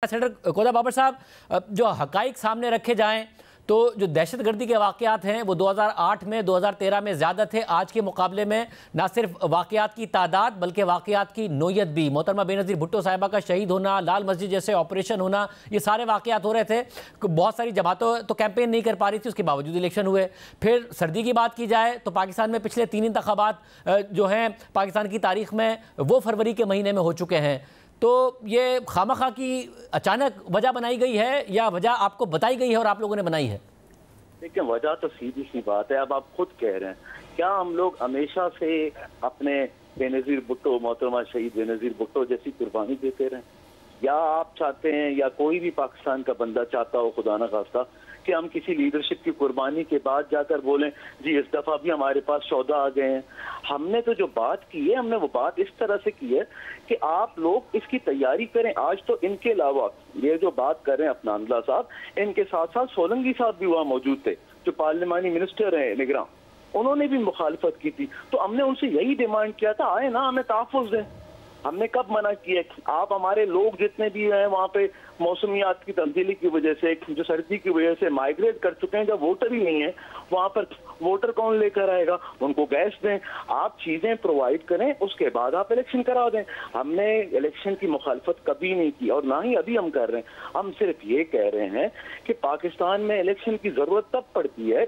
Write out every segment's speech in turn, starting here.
Senator कोदा बाबर साहब, जो हकाइक सामने रखे जाएं तो जो दहशत गर्दी के वाक़यात हैं वो 2008 में 2013 में ज़्यादा थे आज के मुकाबले में। ना सिर्फ वाक़यात की तादाद बल्कि वाक़यात की नोयत भी। मोहतरमा बेनज़ीर भुट्टो साहिबा का शहीद होना, लाल मस्जिद जैसे ऑपरेशन होना, ये सारे वाक़यात हो रहे थे। बहुत सारी जमातों तो कैंपेन नहीं कर पा रही थी, उसके बावजूद इलेक्शन हुए। फिर सर्दी की बात की जाए तो पाकिस्तान में पिछले 3 इंतखाबात जो हैं पाकिस्तान की तारीख़ में वो फरवरी के महीने में हो चुके हैं। तो ये खामखा की अचानक वजह बनाई गई है या वजह आपको बताई गई है और आप लोगों ने बनाई है? देखिए, वजह तो सीधी सी बात है। अब आप खुद कह रहे हैं, क्या हम लोग हमेशा से अपने बेनज़ीर भुट्टो, मोहतरमा शहीद बेनज़ीर भुट्टो जैसी कुर्बानी देते रहे? या आप चाहते हैं या कोई भी पाकिस्तान का बंदा चाहता हो खुदा न खास्ता कि हम किसी लीडरशिप की कुर्बानी के बाद जाकर बोलें जी इस दफ़ा भी हमारे पास 14 आ गए हैं? हमने तो जो बात की है, हमने वो बात इस तरह से की है कि आप लोग इसकी तैयारी करें। आज तो इनके अलावा ये जो बात कर रहे हैं अपना अंदला साहब, इनके साथ साथ सोलंकी साहब भी वहाँ मौजूद थे जो पार्लिमानी मिनिस्टर हैं निगरान, उन्होंने भी मुखालफत की थी। तो हमने उनसे यही डिमांड किया था, आए ना हमें तहफ़्फ़ुज़ दें। हमने कब मना किया? आप हमारे लोग जितने भी हैं वहाँ पे मौसमियात की तब्दीली की वजह से, जो सर्दी की वजह से माइग्रेट कर चुके हैं, जब वोटर ही नहीं है वहाँ पर वोटर कौन लेकर आएगा? उनको गैस दें, आप चीज़ें प्रोवाइड करें, उसके बाद आप इलेक्शन करा दें। हमने इलेक्शन की मुखालफत कभी नहीं की और ना ही अभी हम कर रहे हैं। हम सिर्फ ये कह रहे हैं कि पाकिस्तान में इलेक्शन की ज़रूरत तब पड़ती है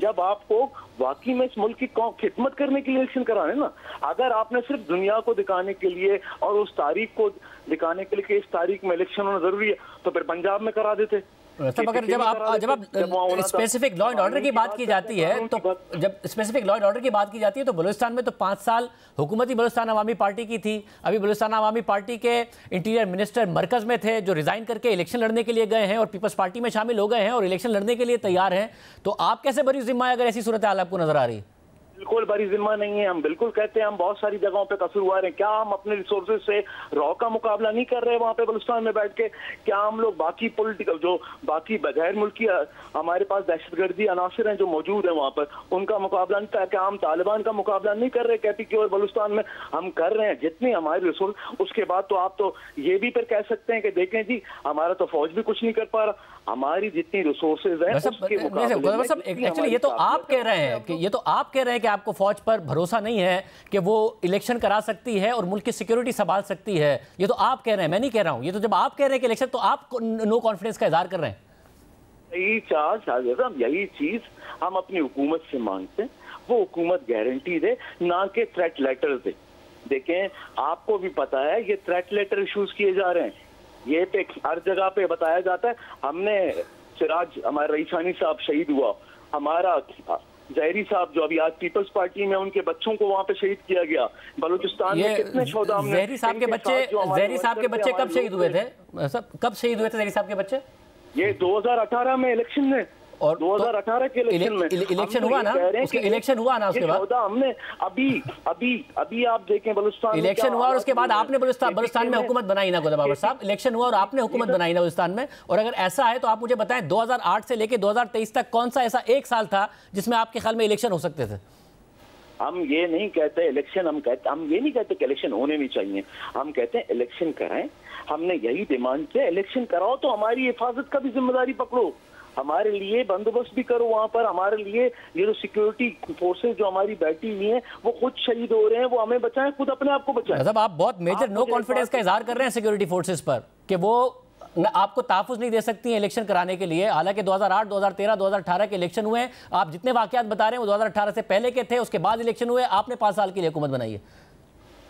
जब आपको वाकई में इस मुल्क की खिदमत करने के लिए इलेक्शन कराने ना। अगर आपने सिर्फ दुनिया को दिखाने के लिए और उस तारीख को दिखाने के लिए कि इस तारीख में इलेक्शन होना जरूरी है तो फिर पंजाब में करा देते। सब अगर जब आप स्पेसिफिक लॉ एंड ऑर्डर की बात की जाती है तो जब स्पेसिफिक लॉ एंड ऑर्डर की बात की जाती है तो बलूचिस्तान में तो 5 साल हुकूमती बलूचिस्तान अवामी पार्टी की थी। अभी बलूचिस्तान अवामी पार्टी के इंटीरियर मिनिस्टर मरकज में थे जो रिजाइन करके इलेक्शन लड़ने के लिए गए हैं और पीपल्स पार्टी में शामिल हो गए हैं और इलेक्शन लड़ने के लिए तैयार हैं। तो आप कैसे बरी जिम्मा है अगर ऐसी सूरत हाल आपको नजर आ रही है? बिल्कुल बड़ी जिम्मा नहीं है। हम बिल्कुल कहते हैं हम बहुत सारी जगहों पे कसूरवार हैं। क्या हम अपने रिसोर्सेज से रॉ का मुकाबला नहीं कर रहे वहाँ पे बलूचिस्तान में बैठ के? क्या हम लोग बाकी पॉलिटिकल जो बाकी बगैर मुल्की हमारे पास दहशतगर्दी अनासर हैं जो मौजूद हैं वहाँ पर, उनका मुकाबला नहीं? क्या हम तालिबान का मुकाबला नहीं कर रहे? कैपीके और बलूचिस्तान में हम कर रहे हैं जितनी हमारी रिसोर्स। उसके बाद तो आप तो ये भी फिर कह सकते हैं कि देखें जी हमारा तो फौज भी कुछ नहीं कर पा रहा। हमारी जितनी रिसोर्सेज हैं एक्चुअली ये तो आप कह रहे हैं कि आपको फौज पर भरोसा नहीं है कि वो इलेक्शन करा सकती है और मुल्क की सिक्योरिटी संभाल सकती है। ये तो आप कह रहे हैं, मैं नहीं कह रहा हूं। ये तो जब आप कह रहे हैं कि इलेक्शन, तो आप नो कॉन्फिडेंस का इजहार कर रहे हैं। यही चीज हम अपनी हुकूमत से मांगते हैं, वो हुकूमत गारंटी दे, ना कि थ्रेट लेटर दे। देखें, आपको भी पता है ये थ्रेट लेटर इशूज किए जा रहे हैं, ये पे हर जगह पे बताया जाता है। हमने सिराज हमारा रईसानी साहब शहीद हुआ, हमारा जहरी साहब जो अभी आज पीपल्स पार्टी में, उनके बच्चों को वहाँ पे शहीद किया गया। बलूचिस्तान में कितने शोधा हमने। जहरी साहब के बच्चे कब शहीद हुए थे? कब शहीद हुए थे जहरी साहब के बच्चे? ये 2018 में इलेक्शन में, और 2018 के इलेक्शन में इलेक्शन हुआ ना, इलेक्शन हुआ ना, उसके बाद हमने अभी आप देखें बलूचिस्तान इलेक्शन हुआ और उसके बाद आपने बलूचिस्तान में हुकूमत बनाई ना गोदा बाबर साहब? इलेक्शन हुआ और आपने हुकूमत बनाई ना बलूचिस्तान में। और अगर ऐसा है तो आप मुझे बताएं 2008 से लेकर 2023 तक कौन सा ऐसा एक साल था जिसमें आपके ख्याल में इलेक्शन हो सकते थे? हम ये नहीं कहते इलेक्शन, हम ये नहीं कहते कि इलेक्शन होने नहीं चाहिए। हम कहते हैं इलेक्शन कराएं। हमने यही डिमांड किया, इलेक्शन कराओ तो हमारी हिफाजत का भी जिम्मेदारी पकड़ो, हमारे लिए बंदोबस्त भी करो वहाँ पर। हमारे लिए ये जो सिक्योरिटी फोर्सेज जो हमारी बैठी हुई हैं वो खुद शहीद हो रहे हैं, वो हमें बचाएं, खुद अपने आप को बचाएं। मतलब आप बहुत मेजर नो कॉन्फिडेंस का इजहार कर रहे हैं सिक्योरिटी फोर्सेज पर कि वो आपको तहफ़्फ़ुज़ नहीं दे सकती हैं इलेक्शन कराने के लिए। हालांकि 2008, 2013, 2018 के इलेक्शन हुए हैं। आप जितने वाक़यात बता रहे हैं वो 2018 से पहले के थे, उसके बाद इलेक्शन हुए। आपने 5 साल के लिए हुकूमत बनाई है।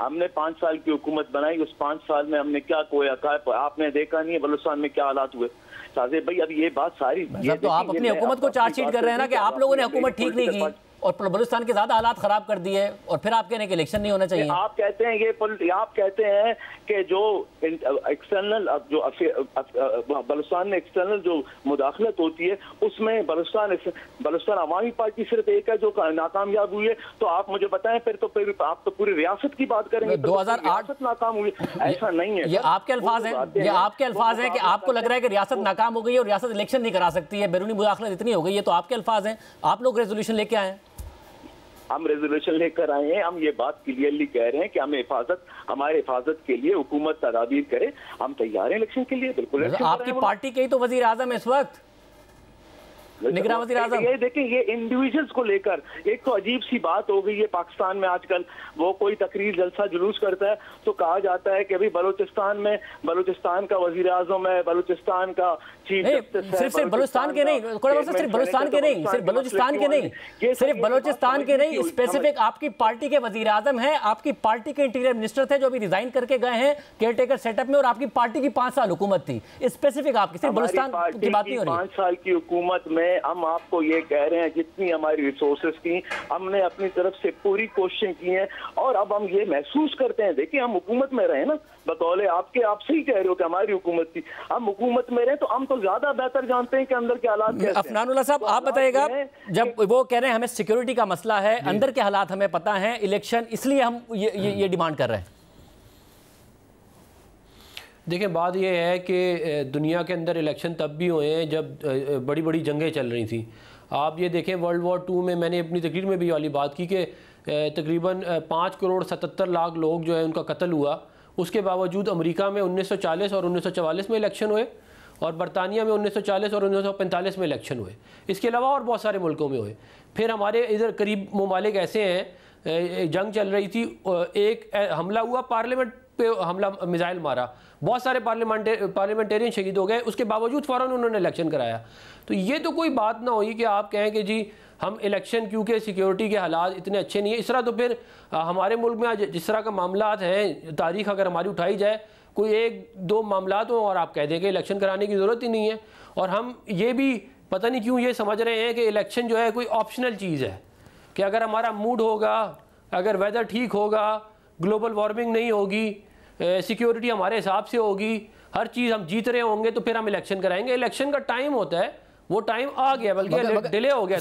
हमने 5 साल की हुकूमत बनाई, उस 5 साल में हमने क्या कोई आपने देखा नहीं है बलूचिस्तान में क्या हालात हुए? साजिद भाई अब ये बात सारी तो आप अपनी हुकूमत को चार्जशीट कर रहे हैं ना कि आप लोगों ने हुकूमत ठीक नहीं की और बलूचिस्तान के ज्यादा हालात खराब कर दिए और फिर आप कह रहे हैं कि इलेक्शन नहीं होना चाहिए। आप कहते हैं ये आप कहते हैं कि जो एक्सटर्नल जो बलूचिस्तान में एक्सटर्नल जो मुदाखलत होती है उसमें बलूचिस्तान अवामी पार्टी सिर्फ एक है जो नाकामयाब हुई है। तो आप मुझे बताएं फिर आप तो पूरी रियासत की बात करेंगे। 2008 नाकाम हुई, ऐसा नहीं है। ये आपके अल्फाज हैं, ये आपके अल्फाज हैं कि आपको लग रहा है कि रियासत नाकाम हो गई है और रियासत इलेक्शन नहीं करा सकती है, बैरूनी मुदाखलत इतनी हो गई है। तो आपके अल्फाज हैं, आप लोग रेजोल्यूशन लेके आए। ہم ریزولوشن لے کر آئے ہیں, ہم یہ بات کلیئرلی کہہ رہے ہیں کہ ہمارے حفاظت کے لیے حکومت تدابیر کرے. ہم تیار ہیں الیکشن کے لیے, بالکل. آپ کی پارٹی کے ہی تو وزیر اعظم اس وقت, نگراں وزیر اعظم. یہ دیکھیں, یہ انڈیویجلز کو لے کر ایک تو عجیب سی بات ہو گئی ہے پاکستان میں آج کل. وہ کوئی تقریر جلسہ جلوس کرتا ہے تو کہا جاتا ہے کہ ابھی بلوچستان کا وزیر اعظم ہے, بلوچستان کا چیف جسٹس ہے. صرف بلوچستان کے نہیں, صرف بلوچستان کے نہیں, صرف بلوچستان کے نہیں, صرف بلوچستان کے نہیں, اسپیسیفک آپ کی پارٹی کے وزیر اعظم ہیں, آپ کی پارٹی کے انٹیریئر منسٹر تھے جو ابھی ریزائن کر کے گئے ہیں کیئر ٹیکر سیٹ اپ میں, اور آپ کی پارٹی کی 5 سال حکومت تھی. اسپیسیفک آپ کی, صرف بلوچستان کی بات نہیں ہو رہی. 5 سال کی حکومت میں ہم آپ کو یہ کہہ رہے ہیں جتنی ہماری ریسورسز کی ہم نے اپنی طرف سے پوری کوششیں کی ہیں, اور اب ہم یہ محسوس کرتے ہیں, دیکھیں ہم حکومت میں رہے نا, بقول آپ صحیح کہہ رہے ہو کہ ہماری حکومت تھی, ہم حکومت میں رہے تو ہم تو زیادہ بہتر جانتے ہیں کہ اندر کے حالات کیسے ہیں. عفنان اللہ صاحب آپ بتائیے گا, جب وہ کہہ رہے ہیں ہمیں سیکیورٹی کا مسئلہ ہے, اندر کے حالات ہمیں پتہ ہیں, الیکشن اس لیے ہم یہ ڈیمانڈ کر رہے ہیں. دیکھیں بات یہ ہے کہ دنیا کے اندر الیکشن تب بھی ہوئے ہیں جب بڑی بڑی جنگیں چل رہی تھیں. آپ یہ دیکھیں ورلڈ وار 2 میں نے اپنی تقریر میں بھی والی بات کی کہ تقریباً 5.77 کروڑ لوگ جو ہے ان کا قتل ہوا. اس کے باوجود امریکہ میں 1940 اور 1944 میں الیکشن ہوئے, اور برطانیہ میں 1940 اور 1945 میں الیکشن ہوئے. اس کے علاوہ اور بہت سارے ملکوں میں ہوئے. پھر ہمارے ادھر قریب ممالک ایسے ہیں, جنگ چل رہی تھی, ایک حملہ ہوا, پارلیمنٹ پہ حملہ میزائل مارا, بہت سارے پارلیمنٹیرین شہید ہو گئے, اس کے باوجود فوراً انہوں نے الیکشن کرایا. تو یہ تو کوئی بات نہ ہوئی کہ آپ کہیں کہ جی ہم الیکشن کیونکہ سیکیورٹی کے حالات اتنے اچھے نہیں ہیں. اس طرح تو پھر ہمارے ملک میں جس طرح کا معاملات ہیں, تاریخ اگر ہماری اٹھائی جائے, کوئی 1-2 معاملات ہوں اور آپ کہہ دیں کہ الیکشن کرانے کی ضرورت ہی نہیں ہے. اور ہم یہ بھی پتہ نہیں کیوں یہ سمجھ رہے ہیں کہ الیکشن جو ہے کوئی آپشنل چیز ہے, کہ اگر ہمارا موڈ ہوگا, اگر ویدر ٹھیک ہوگا, گلوبل وارمنگ نہیں ہوگی, سیکیورٹی ہمارے حساب سے ہوگی, ہر چیز ہم جیت رہے ہوں گے, تو پھر ہم الیکشن کرائیں گے. الیکشن کا ٹائم ہوتا ہے, وہ ٹائم آ گیا, بلکہ ڈیلے ہو گیا.